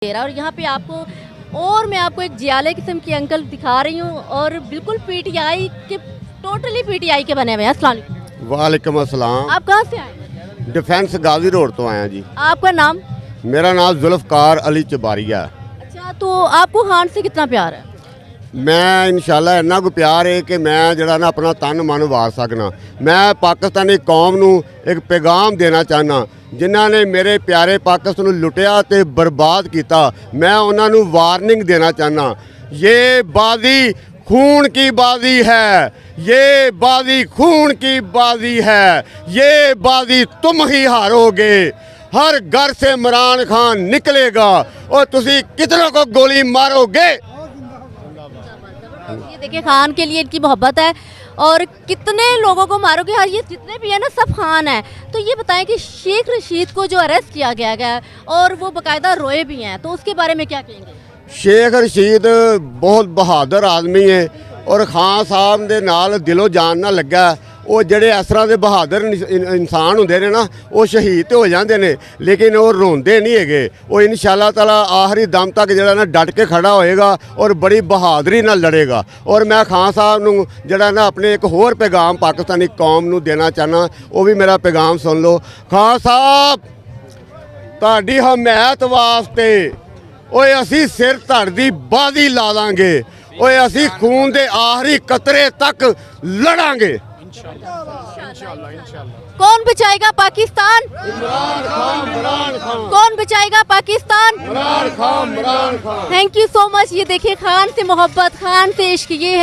दे रहा है। और यहाँ पे मैं आपको एक जियाले किस्म की अंकल दिखा रही हूँ और बिल्कुल पीटीआई के, टोटली पीटीआई के बने हुए हैं। अस्सलाम वालेकुम। वालेकुम अस्सलाम। आप कहाँ से आए? डिफेंस गाजी रोड तो आया जी। आपका नाम? मेरा नाम जुल्फकार अली चबारिया। अच्छा, तो आपको खान से कितना प्यार है? मैं इंशाल्लाह इन्ना को प्यार है कि मैं जरा ना अपना तन मन वार सकना। मैं पाकिस्तानी कौम नू एक पैगाम देना चाहना, जिन्हों ने मेरे प्यारे पाकिस्तान नू लुटिया ते बर्बाद किया। मैं उन्होंने वार्निंग देना चाहना, ये बाजी खून की बाजी है, ये बाजी खून की बाजी है, ये बाजी तुम ही हारोगे। हर घर से इमरान खान निकलेगा और तुसी कितनों को गोली मारोगे। ये देखिए, खान के लिए इनकी मोहब्बत है और कितने लोगों को मारोगे। और ये जितने भी है ना, सब खान है। तो ये बताएं कि शेख रशीद को जो अरेस्ट किया गया है और वो बाकायदा रोए भी हैं, तो उसके बारे में क्या कहेंगे? शेख रशीद बहुत बहादुर आदमी है और खान साहब के नाल दिलो जान ना लगा। वो जड़े इस तरह के बहादुर इंसान होंगे ने ना, वो शहीद तो हो जाते हैं, लेकिन वो रोंदे नहीं है। वो इंशाअल्लाह ताला आखिरी दम तक जरा ना डट के खड़ा होएगा और बड़ी बहादुरी नाल लड़ेगा। और मैं खान साहब नू जरा ना अपने एक होर पैगाम पाकिस्तानी कौम नू देना चाहना, वो भी मेरा पैगाम सुन लो। खान साहब, तुहाडी हमायत वास्ते ओए असी सिर धड़ दी बाजी ला लांगे, ओए असी खून दे आखिरी कतरे तक लड़ांगे। कौन बचाएगा पाकिस्तान? इमरान खान। कौन बचाएगा Pakistan? Imran Khan. Thank you so much. ये देखिए, खान से मोहब्बत, खान से इश्क, ये है